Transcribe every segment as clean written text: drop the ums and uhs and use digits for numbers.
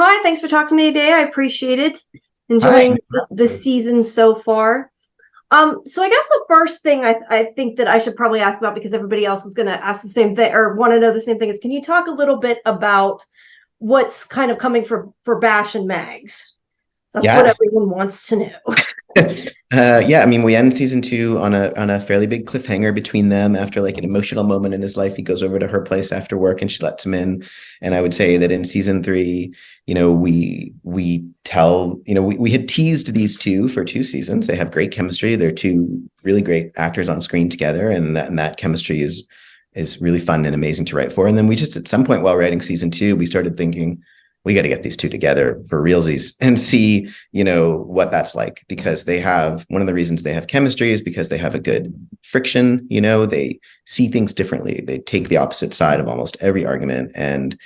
Hi, thanks for talking to me today. I appreciate it. Hi. Enjoying the season so far. So I guess the first thing I think that I should probably ask about, because everybody else is going to ask the same thing or want to know the same thing, is can you talk a little bit about what's kind of coming for Bash and Mags? That's what Yeah. everyone wants to know. Yeah, I mean, we end season two on a fairly big cliffhanger between them after like an emotional moment in his life. He goes over to her place after work and she lets him in. And I would say that in season three, we tell, we had teased these two for 2 seasons. They have great chemistry. They're two really great actors on screen together, and that chemistry is really fun and amazing to write for. And then we just at some point while writing season two, we started thinking, we got to get these two together for realsies and see, what that's like, because they have one of the reasons they have chemistry is because they have a good friction. They see things differently. They take the opposite side of almost every argument. And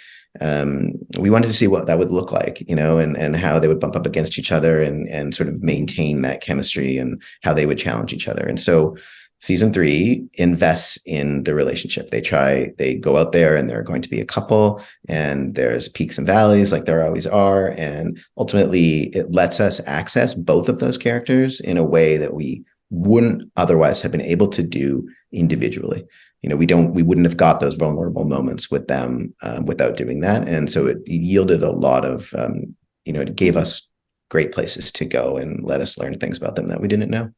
we wanted to see what that would look like, and how they would bump up against each other and sort of maintain that chemistry and how they would challenge each other. And so season three invests in the relationship. They go out there and they're going to be a couple, and there's peaks and valleys like there always are. And ultimately it lets us access both of those characters in a way that we wouldn't otherwise have been able to do individually. We wouldn't have got those vulnerable moments with them without doing that. And so it yielded a lot of, it gave us great places to go and let us learn things about them that we didn't know.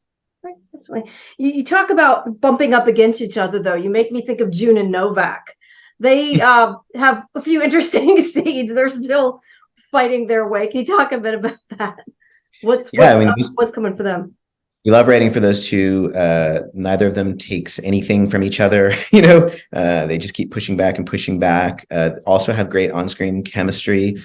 Right, definitely. You talk about bumping up against each other, though. You make me think of June and Novak. They have a few interesting scenes. They're still fighting their way. Can you talk a bit about that? What's Yeah, what's I mean, what's coming for them? we love writing for those two. Neither of them takes anything from each other. They just keep pushing back and pushing back. Also have great on-screen chemistry.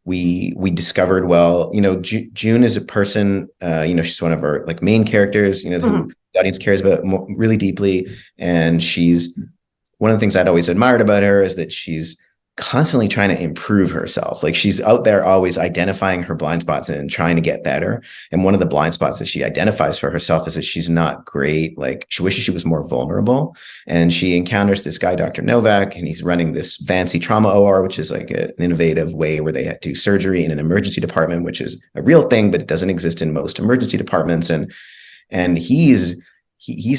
We discovered well. June is a person. She's one of our like main characters. Who Mhm. the audience cares about really deeply, and she's one of the things I'd always admired about her is that she's constantly trying to improve herself. Like she's out there always identifying her blind spots and trying to get better. And one of the blind spots that she identifies for herself is that she's not great. Like she wishes she was more vulnerable. And she encounters this guy, Dr. Novak, and he's running this fancy trauma OR, which is like an innovative way where they do surgery in an emergency department, which is a real thing, but it doesn't exist in most emergency departments. And he's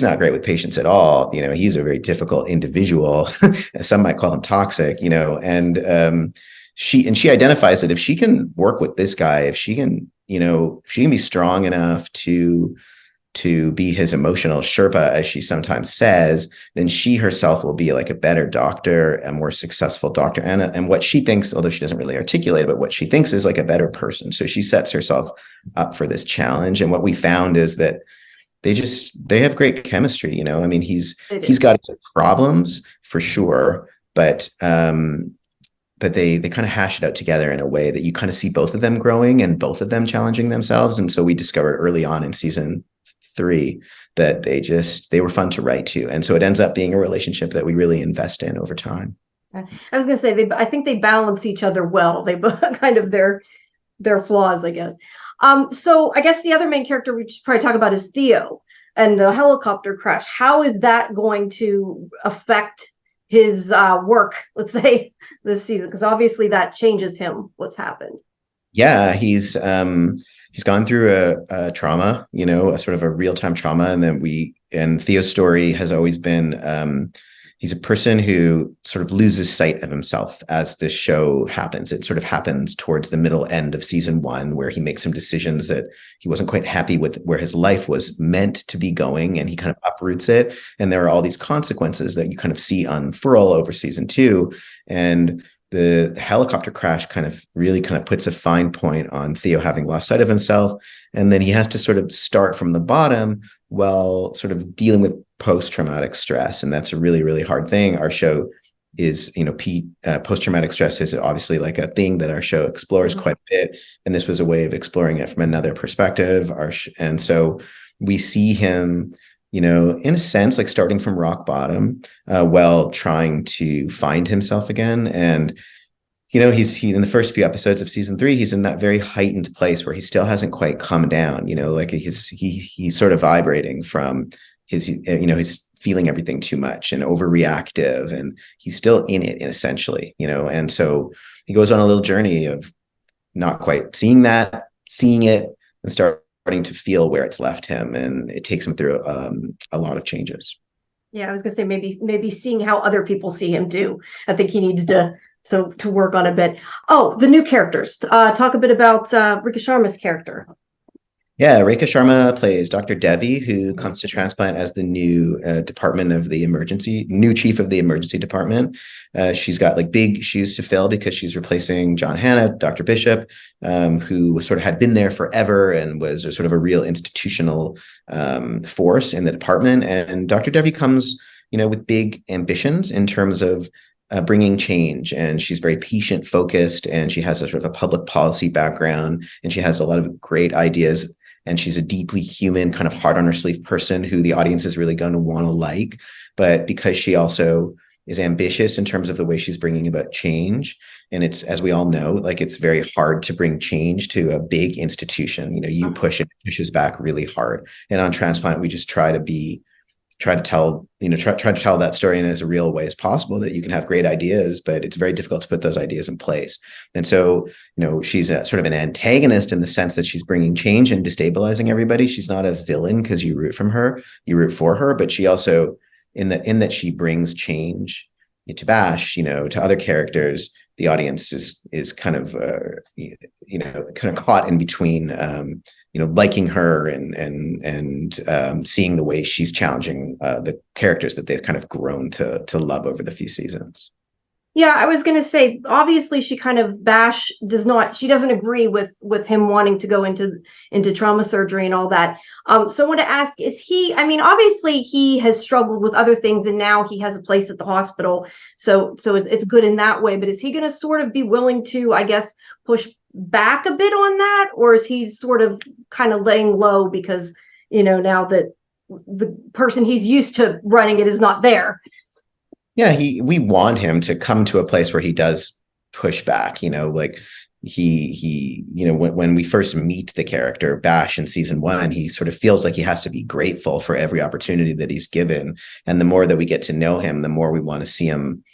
not great with patients at all. He's a very difficult individual. Some might call him toxic, and she identifies that if she can work with this guy, if she can, if she can be strong enough to be his emotional Sherpa, as she sometimes says, then she herself will be like a better doctor, a more successful doctor, and what she thinks, although she doesn't really articulate it, but what she thinks is like a better person. So she sets herself up for this challenge. And what we found is that they have great chemistry. I mean, They he's do. got his problems for sure, but they kind of hash it out together in a way that you kind of see both of them growing and both of them challenging themselves. And so we discovered early on in season three that they were fun to write to. And so it ends up being a relationship that we really invest in over time. I was going to say I think they balance each other well. They both kind of their flaws, I guess. So I guess the other main character we should probably talk about is Theo and the helicopter crash. How is that going to affect his work, let's say, this season? Because obviously that changes him, what's happened. Yeah, he's gone through a trauma, a sort of a real-time trauma. And Theo's story has always been, he's a person who sort of loses sight of himself as this show happens. It sort of happens towards the middle end of season one, where he makes some decisions that he wasn't quite happy with where his life was meant to be going, and he kind of uproots it. And there are all these consequences that you kind of see unfurl over season two. And the helicopter crash really puts a fine point on Theo having lost sight of himself. And then he has to sort of start from the bottom while sort of dealing with post-traumatic stress. And that's a really, really hard thing. Our show is, post-traumatic stress is obviously like a thing that our show explores Mhm. quite a bit. And this was a way of exploring it from another perspective. And so we see him, in a sense, like starting from rock bottom, while trying to find himself again. And he's in the first few episodes of season three, he's in that very heightened place where he still hasn't quite come down. Like he's sort of vibrating from he's feeling everything too much and overreactive, and he's still in it essentially. And so he goes on a little journey of not quite seeing that, seeing it, and starting to feel where it's left him, and it takes him through a lot of changes. Yeah, I was gonna say maybe seeing how other people see him too. I think he needs to work on a bit. Oh, the new characters. Talk a bit about Rika Sharma's character. Yeah, Rekha Sharma plays Dr. Devi, who comes to Transplant as the new new chief of the emergency department. She's got like big shoes to fill because she's replacing John Hanna, Dr. Bishop, who was sort of had been there forever and was sort of a real institutional force in the department. And Dr. Devi comes, with big ambitions in terms of bringing change, and she's very patient focused, and she has a sort of a public policy background, and she has a lot of great ideas, and she's a deeply human, kind of hard on her sleeve person who the audience is really going to want to like. But because she also is ambitious in terms of the way she's bringing about change, and it's, as we all know, like it's very hard to bring change to a big institution. You push it pushes back really hard, and on Transplant we just try to tell that story in as real way as possible, that you can have great ideas, but it's very difficult to put those ideas in place. And so, she's a sort of an antagonist in the sense that she's bringing change and destabilizing everybody. She's not a villain because you root for her, but she also, in that she brings change to Bash, to other characters, the audience is kind of caught in between, liking her and seeing the way she's challenging the characters that they've kind of grown to love over the few seasons. Yeah, I was going to say, obviously she kind of she doesn't agree with him wanting to go into trauma surgery and all that. So I want to ask, obviously he has struggled with other things and now he has a place at the hospital. So it's good in that way, but is he going to sort of be willing to, I guess, push back a bit on that? Or is he sort of kind of laying low because, now that the person he's used to running it is not there? Yeah, we want him to come to a place where he does push back, like when we first meet the character Bash in season 1, he sort of feels like he has to be grateful for every opportunity that he's given. And the more that we get to know him, the more we want to see him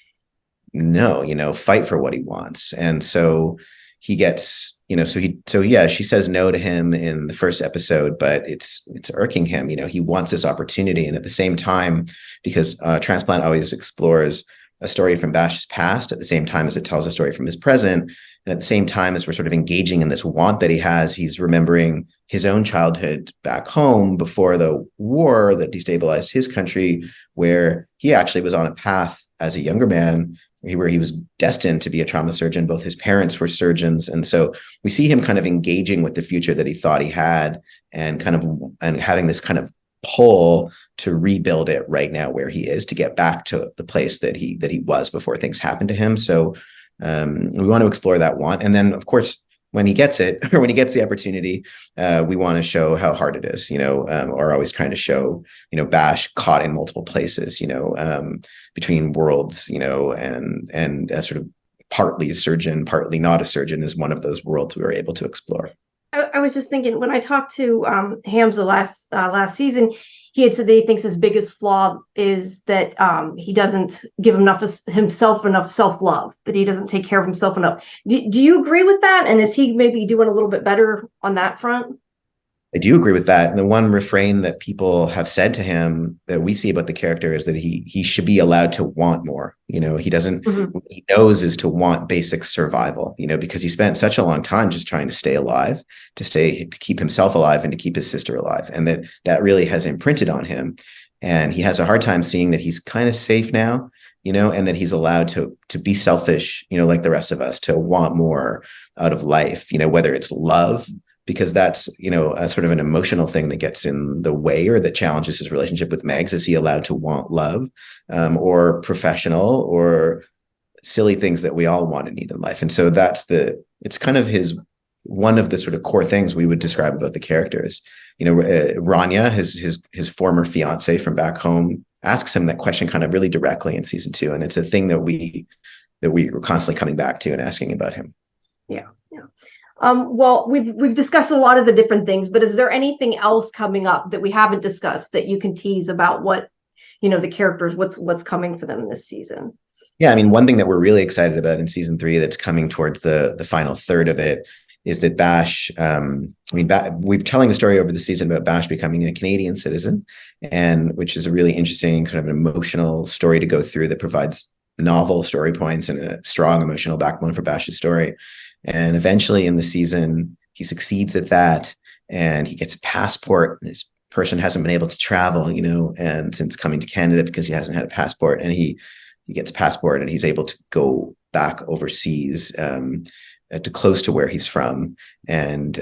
fight for what he wants. And so he gets, she says no to him in the first episode, but it's irking him. He wants this opportunity. And at the same time, because Transplant always explores a story from Bash's past at the same time as it tells a story from his present. And at the same time as we're sort of engaging in this want that he has, he's remembering his own childhood back home before the war that destabilized his country, where he actually was on a path as a younger man where he was destined to be a trauma surgeon. Both his parents were surgeons. And so we see him kind of engaging with the future that he thought he had, and having this kind of pull to rebuild it right now where he is, to get back to the place that he was before things happened to him. So we want to explore that want. And then of course, when he gets it, or when he gets the opportunity, we want to show how hard it is, or always trying to show, Bash caught in multiple places, between worlds, and sort of partly a surgeon, partly not a surgeon is one of those worlds we were able to explore. I was just thinking, when I talked to Hamza last season, he had said that he thinks his biggest flaw is that he doesn't give himself enough self-love, that he doesn't take care of himself enough. Do you agree with that? And is he maybe doing a little bit better on that front? I do agree with that. And the one refrain that people have said to him that we see about the character is that he should be allowed to want more. He doesn't, what he knows is to want basic survival, because he spent such a long time just trying to stay alive, to keep himself alive and to keep his sister alive. And that really has imprinted on him. And he has a hard time seeing that he's kind of safe now, and that he's allowed to be selfish, like the rest of us, to want more out of life, whether it's love, because that's, a sort of an emotional thing that gets in the way or that challenges his relationship with Megs. Is he allowed to want love, or professional or silly things that we all want and need in life? And so it's kind of one of the sort of core things we would describe about the characters. Rania, his former fiance from back home, asks him that question kind of really directly in season 2. And it's a thing that we are constantly coming back to and asking about him. Yeah. Well, we've discussed a lot of the different things, but is there anything else coming up that we haven't discussed that you can tease about what, the characters, what's coming for them this season? Yeah, I mean, one thing that we're really excited about in season 3 that's coming towards the final third of it is that Bash, we're telling the story over the season about Bash becoming a Canadian citizen, and which is a really interesting kind of an emotional story to go through that provides novel story points and a strong emotional backbone for Bash's story. And eventually in the season, he succeeds at that, and he gets a passport. This person hasn't been able to travel, and since coming to Canada because he hasn't had a passport, and he gets a passport and he's able to go back overseas, to close to where he's from, and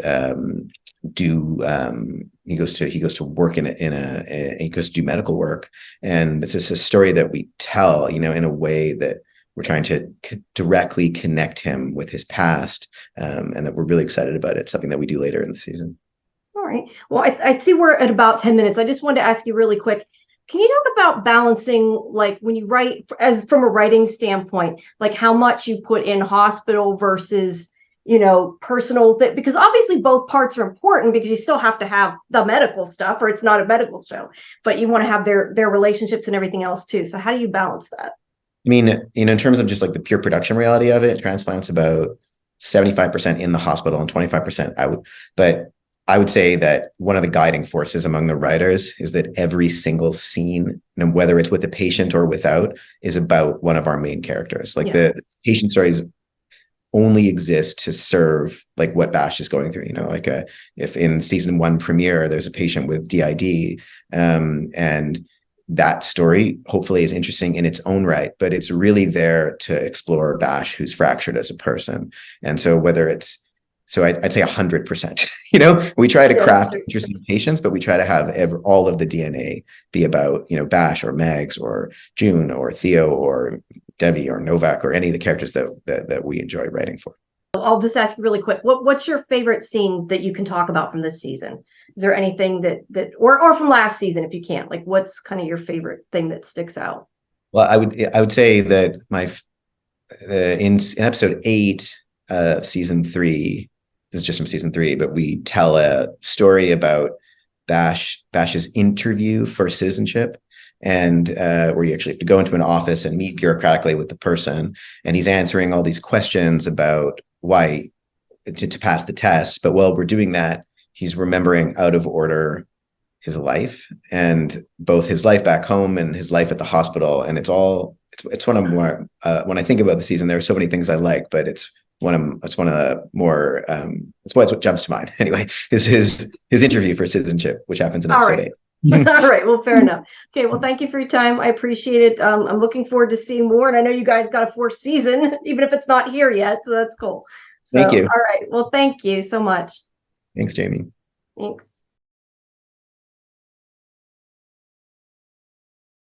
he goes to work he goes to do medical work, and it's just a story that we tell, in a way that we're trying to directly connect him with his past, and that we're really excited about it. It's something that we do later in the season. All right. Well, I see we're at about 10 minutes. I just wanted to ask you really quick. Can you talk about balancing, like when you write, as from a writing standpoint, like how much you put in hospital versus, personal, because obviously both parts are important, because you still have to have the medical stuff or it's not a medical show, but you want to have their relationships and everything else too. So how do you balance that? I mean, in terms of just like the pure production reality of it, Transplant's about 75% in the hospital and 25% out. But I would say that one of the guiding forces among the writers is that every single scene, whether it's with the patient or without, is about one of our main characters. Like the patient stories only exist to serve like what Bash is going through. Like if in season 1 premiere there's a patient with DID, and that story hopefully is interesting in its own right, but it's really there to explore Bash, who's fractured as a person. And so I'd say 100%. We try to craft interesting patients, but we try to have all of the DNA be about, Bash or Megs or June or Theo or Devi or Novak or any of the characters that we enjoy writing for. I'll just ask you really quick. What's your favorite scene that you can talk about from this season? Is there anything that or from last season, if you can't, like what's kind of your favorite thing that sticks out? Well, I would say that in episode 8 of season 3, this is just from season 3, but we tell a story about Bash's interview for citizenship, and where you actually have to go into an office and meet bureaucratically with the person, and he's answering all these questions about why to pass the test. But while we're doing that, he's remembering out of order his life, and both his life back home and his life at the hospital. And it's one of more, when I think about the season, there are so many things I like, but it's one of the more, it's what jumps to mind anyway, is his interview for citizenship, which happens in episode 8. All right. Well, fair enough. Okay. Well, thank you for your time. I appreciate it. I'm looking forward to seeing more. And I know you guys got a 4th season, even if it's not here yet. So that's cool. Thank you. All right. Well, thank you so much. Thanks, Jamie. Thanks.